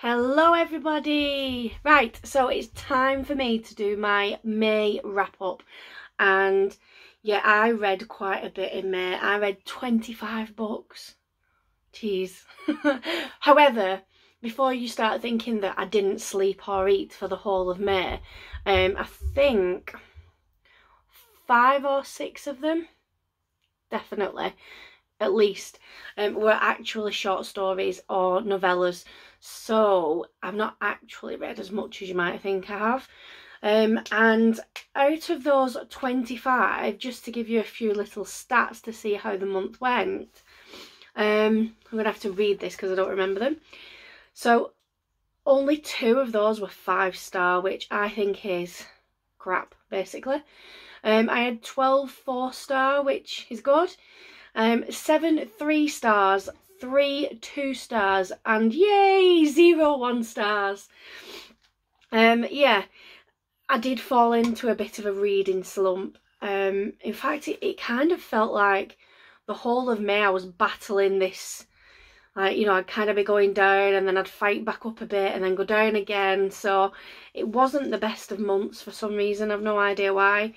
Hello everybody! Right, so it's time for me to do my May wrap up, and yeah, I read quite a bit in May. I read 25 books. Jeez. However, before you start thinking that I didn't sleep or eat for the whole of May, I think 5 or 6 of them, definitely, at least, were actually short stories or novellas. So I've not actually read as much as you might think I have. And out of those 25, just to give you a few little stats to see how the month went, I'm going to have to read this because I don't remember them. So only 2 of those were 5-star, which I think is crap, basically. I had 12 4-star, which is good. 7 3-stars, 3 2-stars, and yay, 0 1-stars. Yeah, I did fall into a bit of a reading slump. In fact, it kind of felt like the whole of May I was battling this, like, you know, I'd kind of be going down and then I'd fight back up a bit and then go down again. So it wasn't the best of months for some reason. I've no idea why.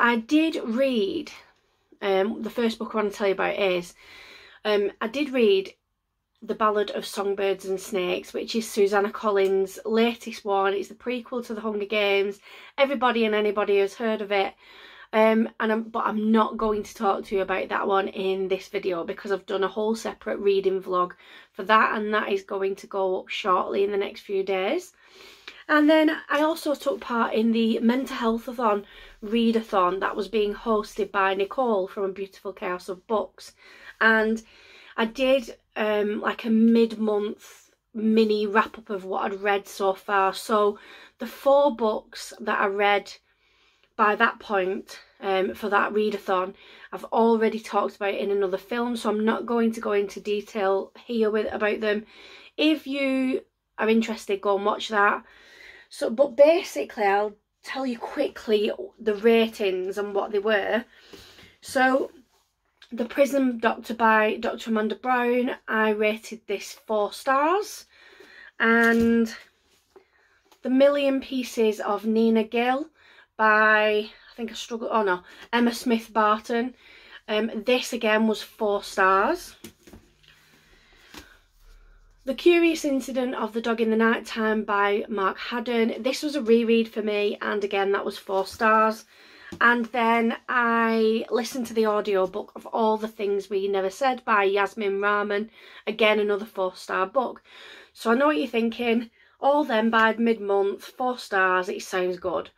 I did read, the first book I want to tell you about is, I did read The Ballad of Songbirds and Snakes, which is Susanna Collins' latest one. It's the prequel to The Hunger Games. Everybody and anybody has heard of it. But I'm not going to talk to you about that one in this video because I've done a whole separate reading vlog for that, and that is going to go up shortly in the next few days. And then I also took part in the Mentalhealthathon readathon that was being hosted by Nicole from A Beautiful Chaos of Books. And I did like a mid-month mini wrap-up of what I'd read so far. So the 4 books that I read by that point for that readathon, I've already talked about in another film, so I'm not going to go into detail here about them. If you are interested, go and watch that. So, but basically, I'll tell you quickly the ratings and what they were. So, The Prison Doctor by Dr. Amanda Brown, I rated this 4 stars. And The Million Pieces of Nina Gill by, Emma Smith Barton. This again was 4 stars. The Curious Incident of the Dog in the Night Time by Mark Haddon. This was a reread for me, and again that was 4 stars. And then I listened to the audiobook of All the Things We Never Said by Yasmin Rahman. Again, another 4-star book. So I know what you're thinking. All them by mid-month, 4 stars, it sounds good.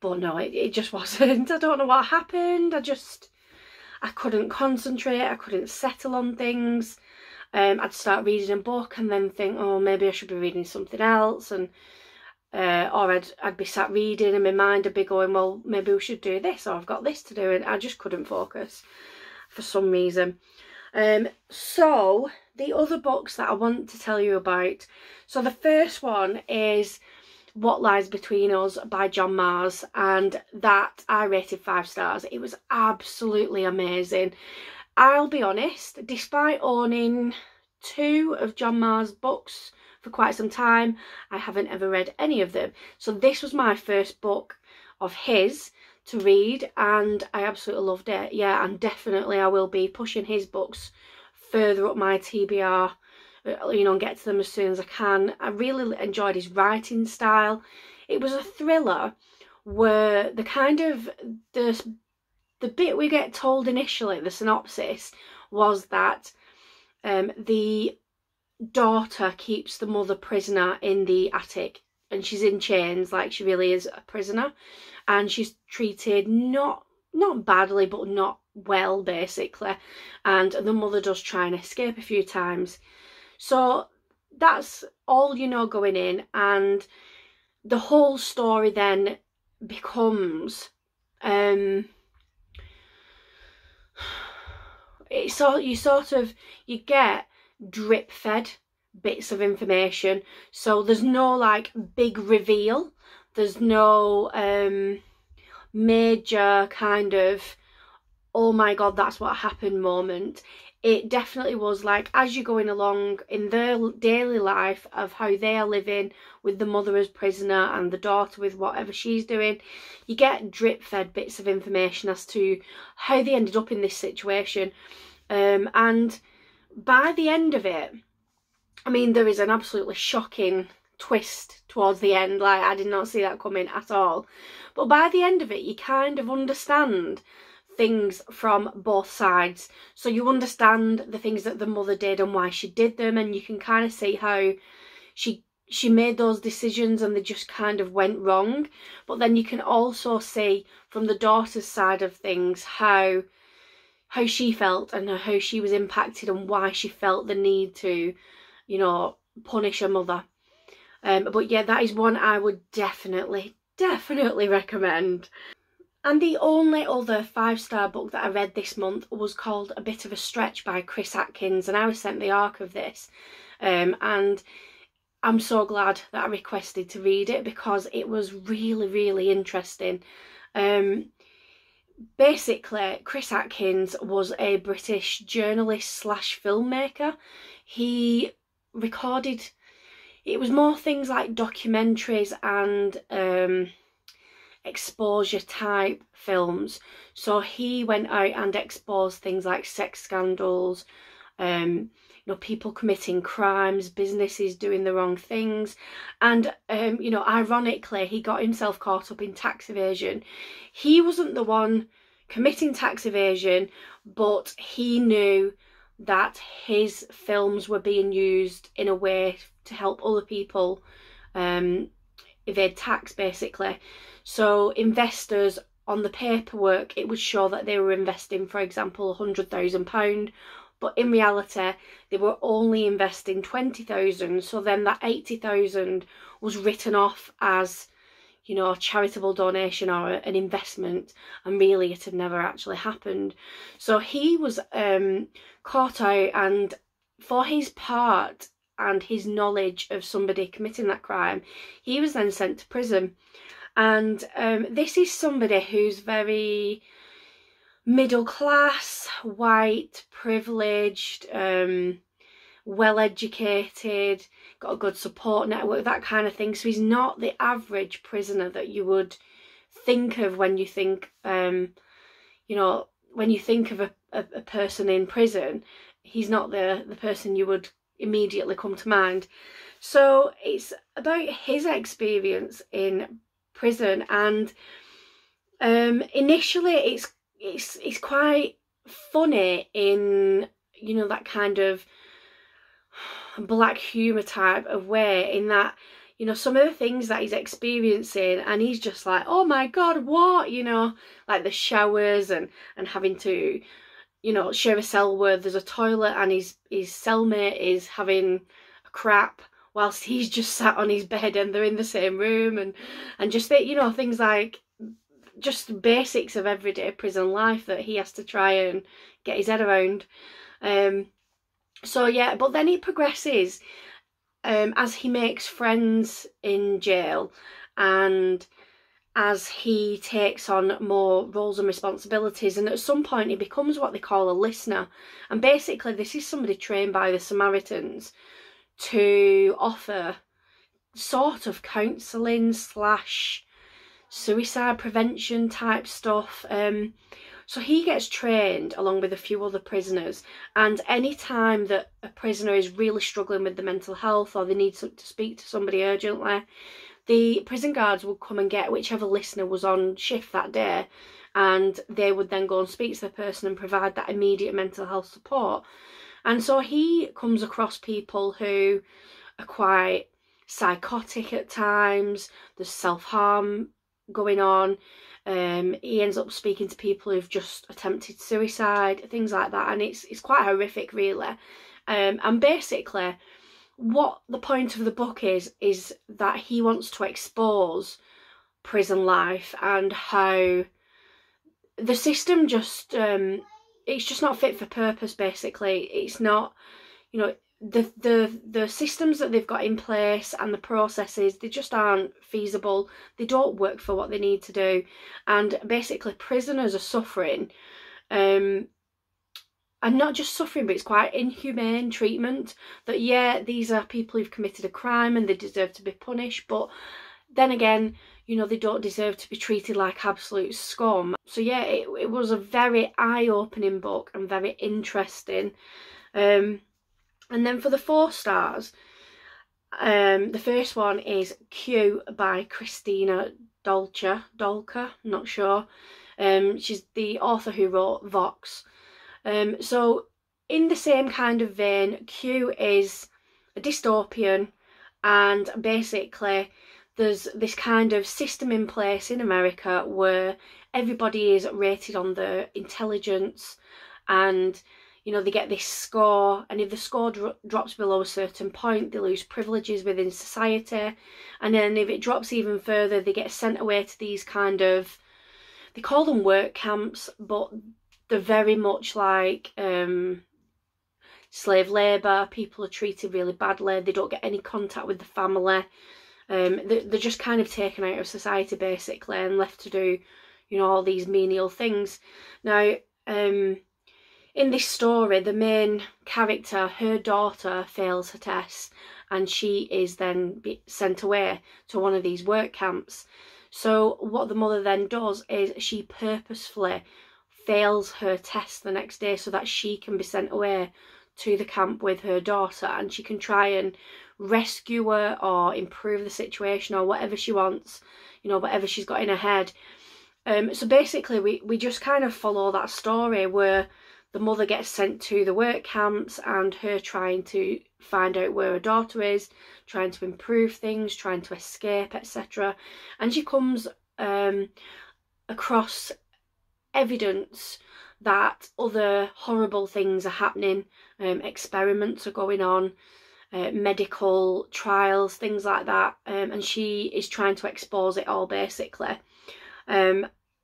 But no, it just wasn't. I don't know what happened. I couldn't concentrate. I couldn't settle on things. I'd start reading a book and then think, oh, maybe I should be reading something else, and or I'd be sat reading and my mind would be going, well, maybe we should do this, or I've got this to do, and I just couldn't focus for some reason. So the other books that I want to tell you about, so the first one is What Lies Between Us by John Marrs, and that I rated 5 stars. It was absolutely amazing. I'll be honest, despite owning 2 of John Marrs' books for quite some time, I haven't ever read any of them. So this was my first book of his to read, and I absolutely loved it. Yeah, and definitely I will be pushing his books further up my TBR, you know, and get to them as soon as I can. I really enjoyed his writing style. It was a thriller where the kind of the bit we get told initially, the synopsis, was that the daughter keeps the mother prisoner in the attic, and she's in chains, like she really is a prisoner, and she's treated not badly but not well, basically, and the mother does try and escape a few times. So that's all you know going in, and the whole story then becomes you get drip fed bits of information. So there's no like big reveal, there's no major kind of oh my god that's what happened moment. it definitely was like, as you're going along in their daily life of how they are living with the mother as prisoner and the daughter with whatever she's doing, you get drip fed bits of information as to how they ended up in this situation. And by the end of it, I mean, there is an absolutely shocking twist towards the end. Like, I did not see that coming at all. But by the end of it, you kind of understand things from both sides. So you understand the things that the mother did and why she did them, and you can kind of see how she made those decisions and they just kind of went wrong. But then you can also see from the daughter's side of things how she felt and how she was impacted and why she felt the need to, you know, punish her mother. But yeah, that is one I would definitely recommend. And the only other 5-star book that I read this month was called A Bit of a Stretch by Chris Atkins, and I was sent the arc of this. And I'm so glad that I requested to read it because it was really interesting. Basically, Chris Atkins was a British journalist / filmmaker. He recorded, it was more things like documentaries and exposure type films. So he went out and exposed things like sex scandals, you know, people committing crimes, businesses doing the wrong things, and you know, ironically, he got himself caught up in tax evasion. He wasn't the one committing tax evasion, but he knew that his films were being used in a way to help other people evade tax, basically. So investors, on the paperwork, it would show that they were investing, for example, £100,000, but in reality they were only investing 20,000. So then that 80,000 was written off as, you know, a charitable donation or an investment, and really it had never actually happened. So he was caught out, and for his part and his knowledge of somebody committing that crime, he was then sent to prison. And this is somebody who's very middle class, white, privileged, well educated, got a good support network, that kind of thing. So he's not the average prisoner that you would think of when you think, you know, when you think of a person in prison. He's not the person you would immediately come to mind. So it's about his experience in prison, and initially it's quite funny in, you know, that kind of black humour type of way, in that, you know, some of the things that he's experiencing, and he's just like, oh my god, what, you know, like the showers and having to, you know, share a cell where there's a toilet and his cellmate is having a crap whilst he's just sat on his bed and they're in the same room, and just, you know, things like just basics of everyday prison life that he has to try and get his head around. So yeah, but then he progresses as he makes friends in jail, and as he takes on more roles and responsibilities, and at some point he becomes what they call a listener. And basically this is somebody trained by the Samaritans to offer sort of counselling / suicide prevention type stuff. So he gets trained along with a few other prisoners, and any time that a prisoner is really struggling with their mental health or they need to speak to somebody urgently, the prison guards would come and get whichever listener was on shift that day, and they would then go and speak to the person and provide that immediate mental health support. And so he comes across people who are quite psychotic at times, there's self-harm going on. He ends up speaking to people who've just attempted suicide, things like that, and it's quite horrific, really. And basically what the point of the book is that he wants to expose prison life and how the system just it's just not fit for purpose. Basically, it's not, you know, the systems that they've got in place and the processes, they just aren't feasible. They don't work for what they need to do, and basically prisoners are suffering and not just suffering, but it's quite inhumane treatment. That, yeah, these are people who've committed a crime and they deserve to be punished, but then again, you know, they don't deserve to be treated like absolute scum. So yeah, it was a very eye-opening book and very interesting. And then for the 4 stars, the first one is Q by Christina Dolka, not sure. She's the author who wrote Vox. So in the same kind of vein, Q is a dystopian, and basically there's this kind of system in place in America where everybody is rated on their intelligence, and you know, they get this score, and if the score drops below a certain point, they lose privileges within society, and then if it drops even further, they get sent away to these kind of, they call them work camps, but they're very much like slave labour. People are treated really badly. They don't get any contact with the family. They're just kind of taken out of society basically and left to do, you know, all these menial things. Now, in this story, the main character, her daughter fails her test, and she is then sent away to one of these work camps. So what the mother then does is she purposefully fails her test the next day so that she can be sent away to the camp with her daughter, and she can try and rescue her or improve the situation or whatever she wants, you know, whatever she's got in her head. So basically we just kind of follow that story where the mother gets sent to the work camps and her trying to find out where her daughter is, trying to improve things, trying to escape, etc. And she comes across evidence that other horrible things are happening, experiments are going on, medical trials, things like that, and she is trying to expose it all basically.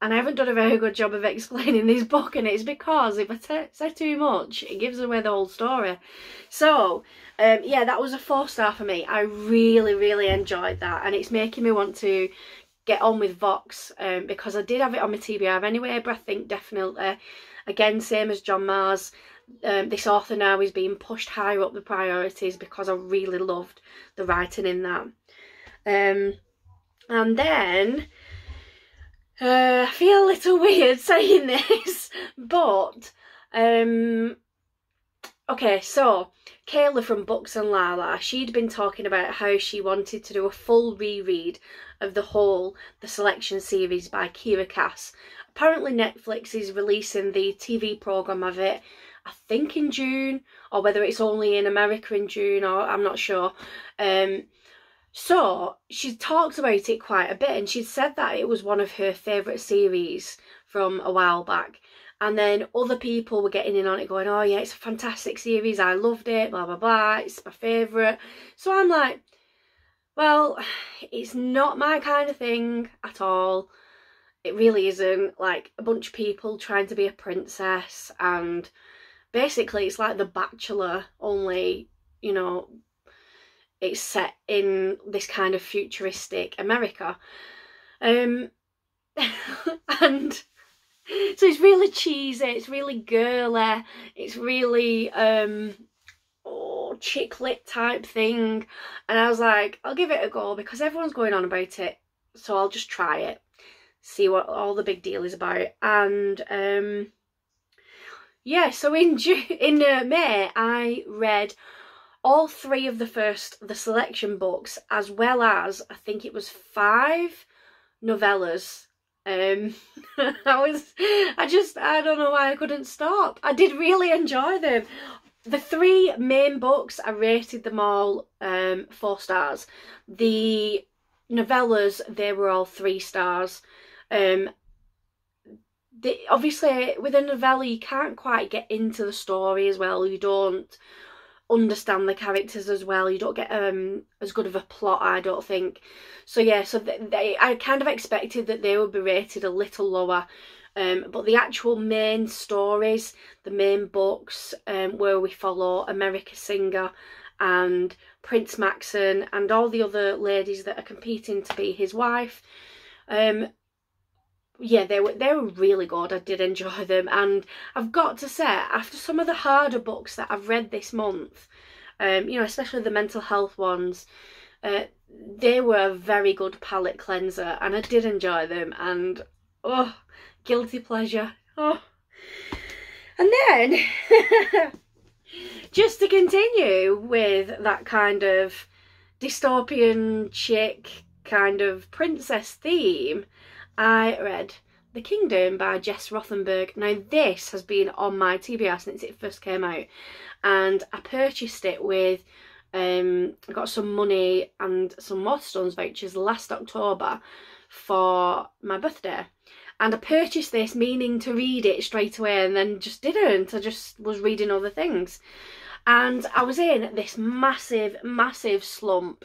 And I haven't done a very good job of explaining this book, and it's because if I say too much, it gives away the whole story. So, yeah, that was a 4-star for me. I really, really enjoyed that, and it's making me want to get on with Vox, because I did have it on my TBR anyway, but I think definitely, again, same as John Mars, this author now is being pushed higher up the priorities because I really loved the writing in that. And then, I feel a little weird saying this, but okay, so Kayla from Books and Lala, she'd been talking about how she wanted to do a full reread of the Selection series by Kira Cass. Apparently Netflix is releasing the TV programme of it, I think in June, or whether it's only in America in June, or I'm not sure. So she talked about it quite a bit, and she said that it was one of her favourite series from a while back. And then other people were getting in on it going, oh yeah, it's a fantastic series, I loved it, blah, blah, blah, it's my favourite. So I'm like, well, it's not my kind of thing at all. It really isn't. Like, a bunch of people trying to be a princess, and basically it's like The Bachelor, only, you know, it's set in this kind of futuristic America. And so it's really cheesy, it's really girly, it's really chick lit type thing. And I was like, I'll give it a go because everyone's going on about it, so I'll just try it, see what all the big deal is about. And yeah, so in May I read all 3 of the Selection books, as well as I think it was 5 novellas. I don't know why I couldn't stop. I did really enjoy them. The 3 main books, I rated them all 4 stars. The novellas, they were all 3 stars. Obviously with a novella you can't quite get into the story as well, you don't understand the characters as well, you don't get as good of a plot, I don't think. So yeah, so I kind of expected that they would be rated a little lower, but the actual main stories, the main books, where we follow America Singer and Prince Maxon and all the other ladies that are competing to be his wife, yeah, they were really good. I did enjoy them, and I've got to say, after some of the harder books that I've read this month, you know, especially the mental health ones, they were a very good palate cleanser, and I did enjoy them. And oh, guilty pleasure. Oh, and then just to continue with that kind of dystopian chick kind of princess theme, I read The Kingdom by Jess Rothenberg. Now this has been on my TBR since it first came out, and I purchased it with I got some money and some Waterstones vouchers last October for my birthday, and I purchased this meaning to read it straight away, and then just didn't. I just was reading other things, and I was in this massive slump.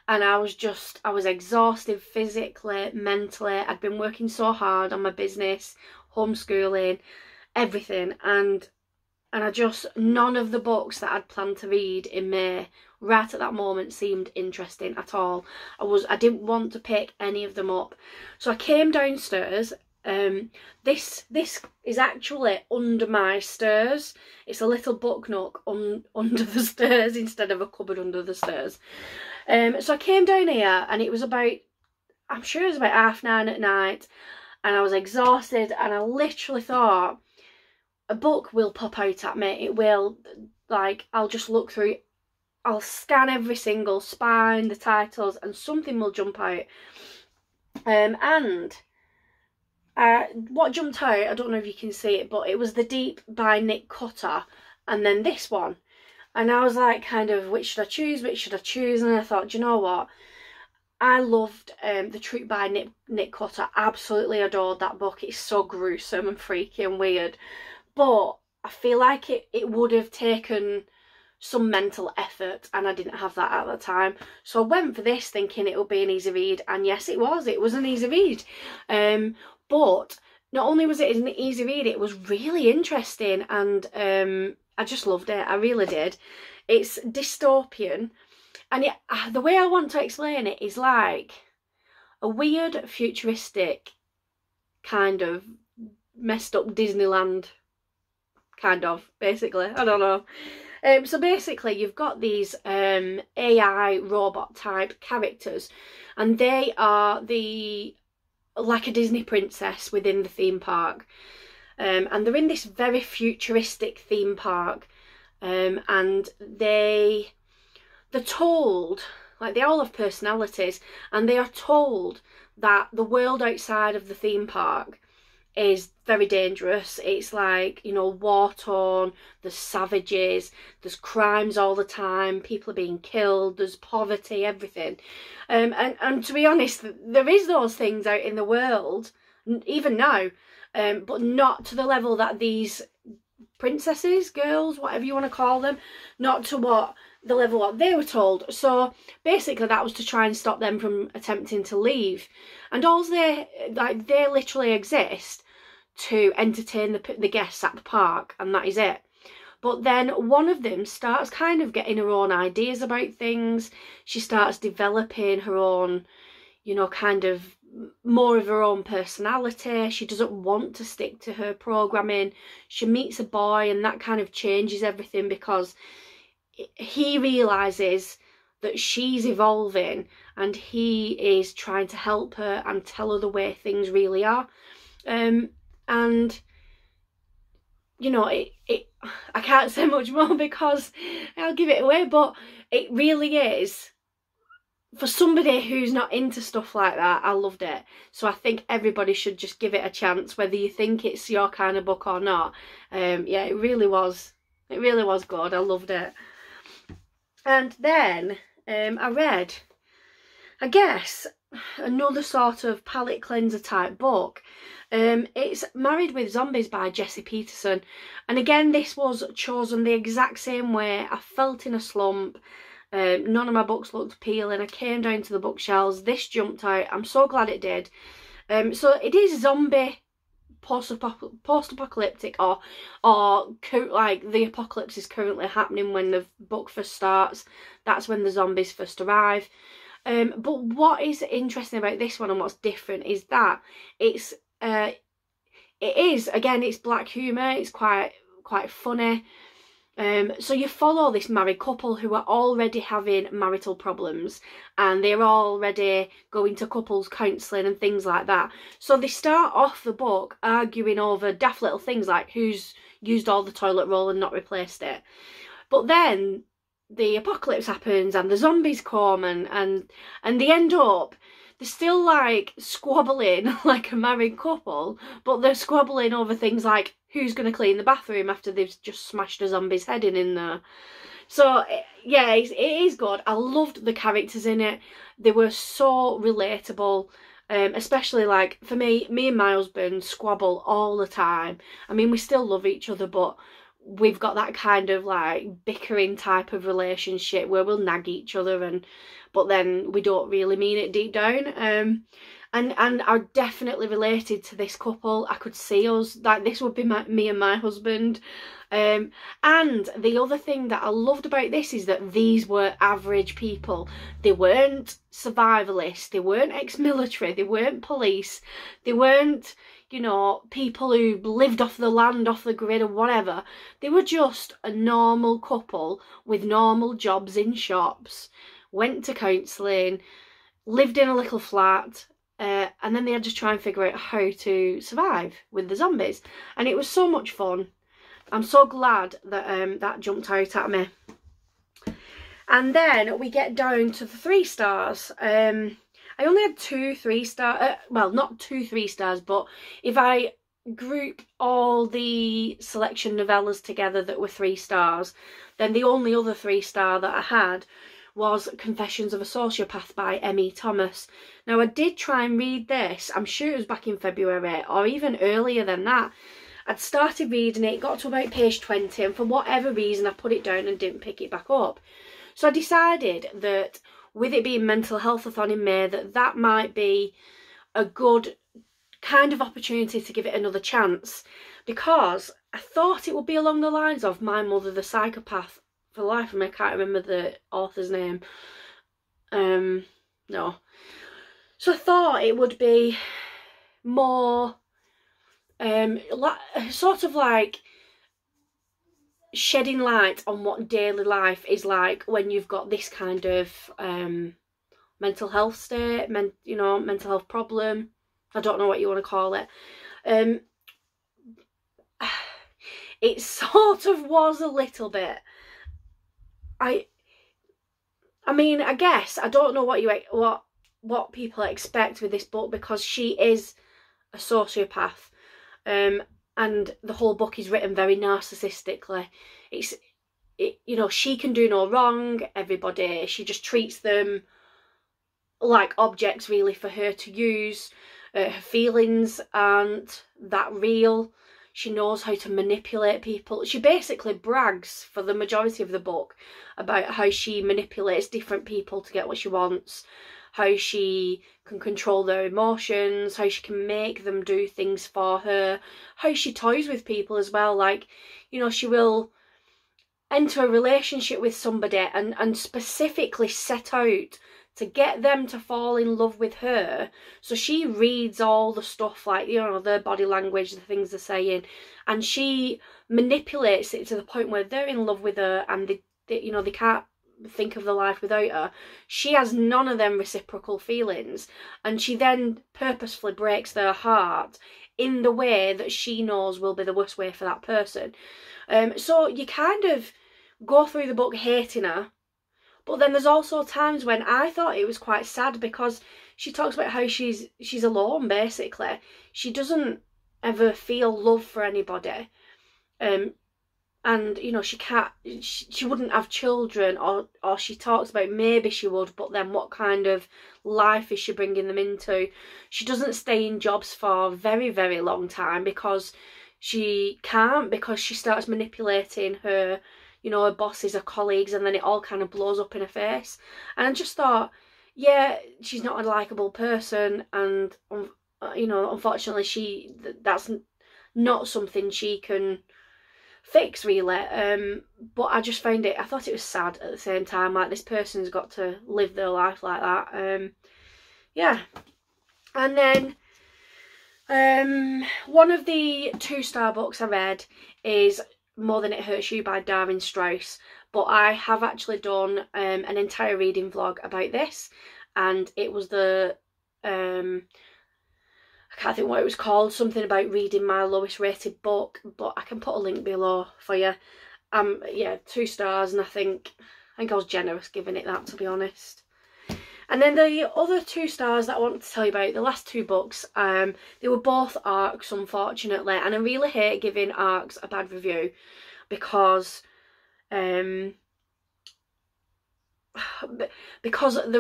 And I was exhausted physically, mentally. I'd been working so hard on my business, homeschooling, everything. And I just, none of the books that I'd planned to read in May right at that moment seemed interesting at all. I didn't want to pick any of them up. So I came downstairs. This is actually under my stairs. It's a little book nook under the stairs instead of a cupboard under the stairs. So I came down here, and it was about, I'm sure it was about 9:30 at night, and I was exhausted, and I literally thought, a book will pop out at me. It will, like, I'll just look through, I'll scan every single spine, the titles, and something will jump out. What jumped out, I don't know if you can see it, but it was The Deep by Nick Cutter, and then this one. And I was like, kind of, which should I choose? And I thought, do you know what? I loved The Truth by Nick Cutter. Absolutely adored that book. It's so gruesome and freaky and weird. But I feel like it would have taken some mental effort, and I didn't have that at the time. So I went for this thinking it would be an easy read. And yes, it was. It was an easy read. But not only was it an easy read, it was really interesting, and I just loved it. I really did. It's dystopian, and the way I want to explain it is like a weird futuristic kind of messed up Disneyland, kind of, basically. I don't know. So basically you've got these AI robot type characters, and they are like a Disney princess within the theme park. And they're in this very futuristic theme park, and they're told, like, they all have personalities, and they are told that the world outside of the theme park is very dangerous. It's like, you know, war-torn, there's savages, there's crimes all the time, people are being killed, there's poverty, everything. And to be honest, there is those things out in the world, even now, but not to the level that these princesses, girls, whatever you want to call them, not to the level what they were told. So basically that was to try and stop them from attempting to leave. And all they literally exist to entertain the guests at the park, and that is it. But then one of them starts kind of getting her own ideas about things. She starts developing her own, you know, kind of more of her own personality. She doesn't want to stick to her programming. She meets a boy, and that kind of changes everything, because he realizes that she's evolving, and he is trying to help her and tell her the way things really are. And you know, I can't say much more because I'll give it away, but it really is, for somebody who's not into stuff like that, I loved it. So I think everybody should just give it a chance, whether you think it's your kind of book or not. Yeah, it really was good. I loved it. And then I read, I guess, another sort of palate cleanser type book. It's Married with Zombies by Jessie Peterson, and again this was chosen the exact same way. I felt in a slump. None of my books looked appealing. I came down to the bookshelves. This jumped out. I'm so glad it did. So it is zombie post-apocalyptic, or like the apocalypse is currently happening when the book first starts. That's when the zombies first arrive. But what is interesting about this one and what's different is that it's it is, again, it's black humour, it's quite funny. So you follow this married couple who are already having marital problems, and they're already going to couples counselling and things like that. So they start off the book arguing over daft little things like who's used all the toilet roll and not replaced it. But then the apocalypse happens and the zombies come, and they end up, they're still like squabbling like a married couple, but they're squabbling over things like who's going to clean the bathroom after they've just smashed a zombie's head in there. So yeah, it is good. I loved the characters in it. They were so relatable. Especially like for me and my husband squabble all the time. I mean, we still love each other, but we've got that kind of like bickering type of relationship where we'll nag each other, but then we don't really mean it deep down. And I definitely related to this couple. I could see us, like this would be me and my husband. And the other thing that I loved about this is that these were average people. They weren't survivalists, they weren't ex-military, they weren't police, they weren't, you know, people who lived off the land, off the grid or whatever. They were just a normal couple with normal jobs in shops, went to counselling, lived in a little flat, and then they had to try and figure out how to survive with the zombies. And it was so much fun. I'm so glad that that jumped out at me. And then we get down to the 3 stars. I only had 2 3-star, well, not 2 3-stars, but if I group all the selection novellas together that were 3 stars, then the only other 3-star that I had was Confessions of a Sociopath by M.E. Thomas. Now, I did try and read this, I'm sure it was back in February, or even earlier than that. I'd started reading it, got to about page 20, and for whatever reason I put it down and didn't pick it back up. So I decided that with it being Mental Healthathon in May, that might be a good kind of opportunity to give it another chance, because I thought it would be along the lines of My Mother the Psychopath. For the life of me, I can't remember the author's name. No. So I thought it would be more sort of like shedding light on what daily life is like when you've got this kind of mental health state, you know, mental health problem. I don't know what you want to call it. It sort of was a little bit. I mean, I guess I don't know what people expect with this book, because she is a sociopath, and the whole book is written very narcissistically. You know, she can do no wrong. Everybody, she just treats them like objects really for her to use. Her feelings aren't that real. She knows how to manipulate people. She basically brags for the majority of the book about how she manipulates different people to get what she wants, how she can control their emotions, how she can make them do things for her, how she toys with people as well. Like, you know, she will enter a relationship with somebody and specifically set out to get them to fall in love with her. So she reads all the stuff, like, you know, their body language, the things they're saying, and she manipulates it to the point where they're in love with her, and they you know, they can't think of their life without her. She has none of them reciprocal feelings, and she then purposefully breaks their heart in the way that she knows will be the worst way for that person. So you kind of go through the book hating her. But then there's also times when I thought it was quite sad, because she talks about how she's alone, basically. She doesn't ever feel love for anybody. And, you know, she wouldn't have children, or she talks about maybe she would, but then what kind of life is she bringing them into? She doesn't stay in jobs for a very, very long time because she can't, because she starts manipulating her, you know, her bosses, her colleagues, and then it all kind of blows up in her face. And I just thought, yeah, she's not a likeable person, and, you know, unfortunately that's not something she can fix, really. But I just found I thought it was sad at the same time, like, this person's got to live their life like that. Yeah. And then One of the 2-star books I read is More Than It Hurts You by Darin Strauss, but I have actually done an entire reading vlog about this, and it was the I can't think what it was called, something about reading my lowest rated book, but I can put a link below for you. Yeah, 2 stars, and I think I was generous giving it that, to be honest. And then the other 2 stars that I wanted to tell you about, the last 2 books, they were both ARCs, unfortunately, and I really hate giving ARCs a bad review because the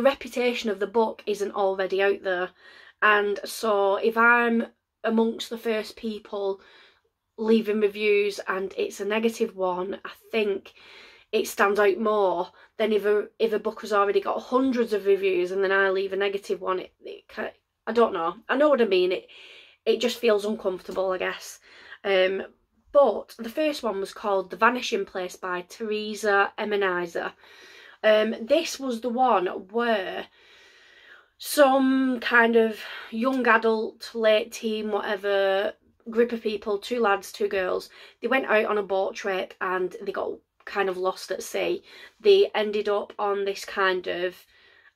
reputation of the book isn't already out there. And so if I'm amongst the first people leaving reviews and it's a negative one, I think it stands out more than if a book has already got hundreds of reviews and then I leave a negative one. I don't know. I know what I mean. It just feels uncomfortable, I guess. But the first one was called The Vanishing Place by Teresa Emenizer. This was the one where some kind of young adult, late teen, whatever, group of people, 2 lads, 2 girls, they went out on a boat trip and they got kind of lost at sea. They ended up on this kind of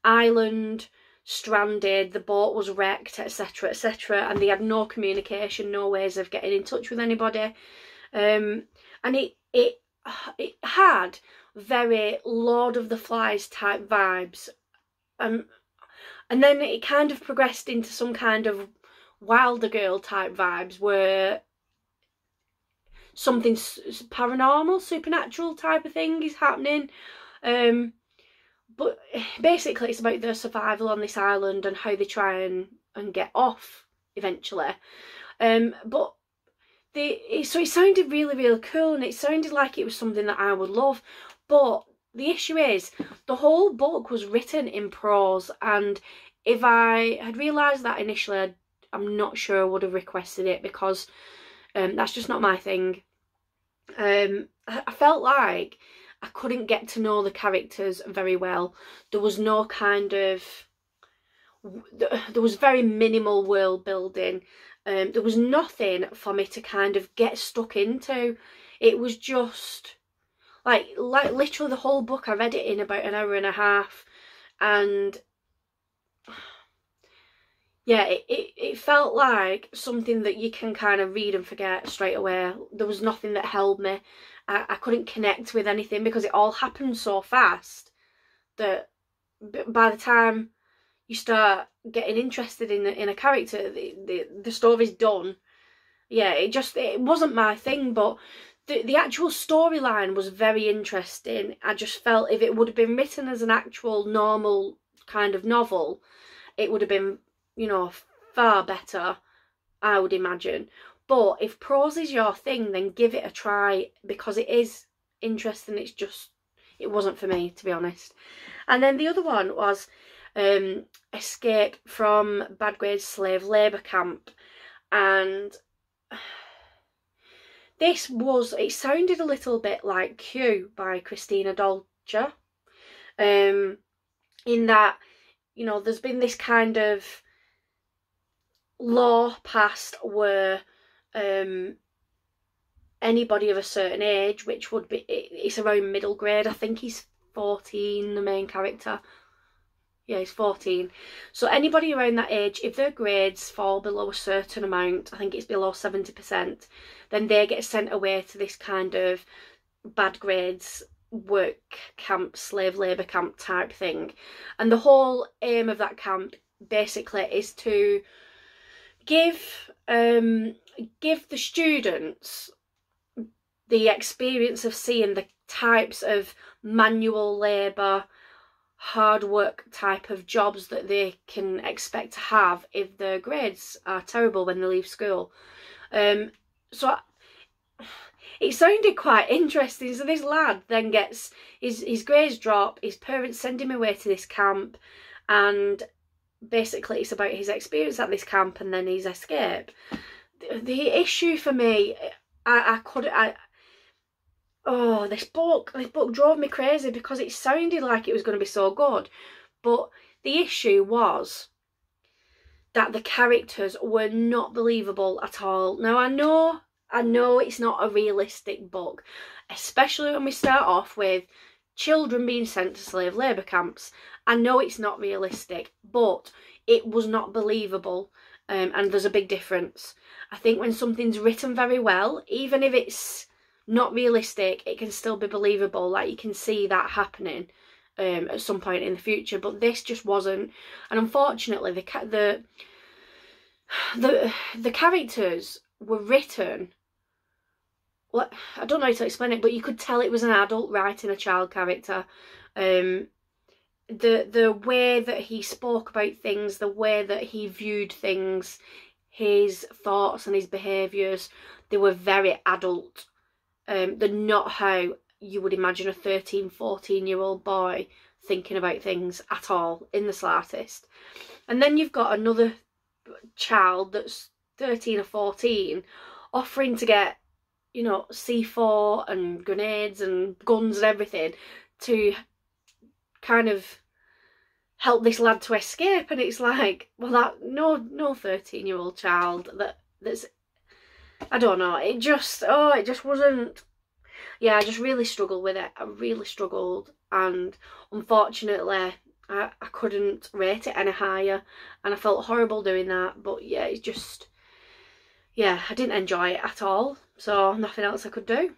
island, stranded, the boat was wrecked, etc, etc, and they had no communication, no ways of getting in touch with anybody. And it had very Lord of the Flies type vibes. And then it kind of progressed into some kind of Wilder Girl type vibes where something paranormal, supernatural type of thing is happening. But basically it's about their survival on this island and how they try and get off eventually. So it sounded really, really cool, and it sounded like it was something that I would love. But the issue is, the whole book was written in prose, and if I had realised that initially, I'm not sure I would have requested it, because that's just not my thing. I felt like I couldn't get to know the characters very well. There was no kind of... There was very minimal world building. There was nothing for me to kind of get stuck into. It was just... Like literally the whole book, I read it in about an hour and a half, and yeah, it felt like something that you can kind of read and forget straight away. There was nothing that held me. I couldn't connect with anything because it all happened so fast that by the time you start getting interested in a character, the story's done. Yeah, it wasn't my thing, but the actual storyline was very interesting. I just felt if it would have been written as an actual normal kind of novel, it would have been, you know, far better, I would imagine. But if prose is your thing, then give it a try, because it is interesting. It's just, it wasn't for me, to be honest. And then the other one was Escape from Bad Grades Slave Labour Camp, and this was, it sounded a little bit like Q by Christina Dolce, in that, you know, there's been this kind of law passed where anybody of a certain age, which would be, it's around middle grade, I think he's 14, the main character. Yeah, he's 14. So anybody around that age, if their grades fall below a certain amount, I think it's below 70%, then they get sent away to this kind of bad grades work camp, slave labour camp type thing. And the whole aim of that camp basically is to give the students the experience of seeing the types of manual labour, hard work type of jobs that they can expect to have if their grades are terrible when they leave school. So it sounded quite interesting. So this lad then gets his grades drop, his parents send him away to this camp, and basically it's about his experience at this camp and then his escape. The issue for me, this book drove me crazy because it sounded like it was going to be so good, but the issue was that the characters were not believable at all. Now I know it's not a realistic book, especially when we start off with children being sent to slave labour camps. I know it's not realistic, but it was not believable, and there's a big difference. I think when something's written very well, even if it's not realistic, it can still be believable. Like, you can see that happening at some point in the future, but this just wasn't. And unfortunately, the characters were written, well, I don't know how to explain it, but you could tell it was an adult writing a child character. The way that he spoke about things, the way that he viewed things, his thoughts and his behaviours, they were very adult. They're not how you would imagine a 13, 14-year-old boy thinking about things at all, in the slightest. And then you've got another child that's 13 or 14 offering to get, you know, C4 and grenades and guns and everything to kind of help this lad to escape. And it's like, well, that no 13-year-old child that's, I don't know, it just wasn't. Yeah, I just really struggled with it. I really struggled, and unfortunately I couldn't rate it any higher, and I felt horrible doing that. But yeah, it's just, yeah, I didn't enjoy it at all, so nothing else I could do.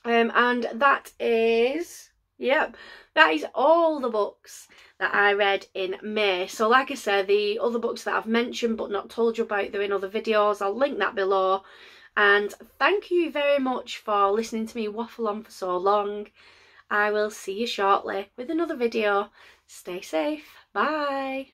And that is, yep, that is all the books that I read in May. So like I said, the other books that I've mentioned but not told you about, they're in other videos. I'll link that below. And thank you very much for listening to me waffle on for so long. I will see you shortly with another video. Stay safe. Bye.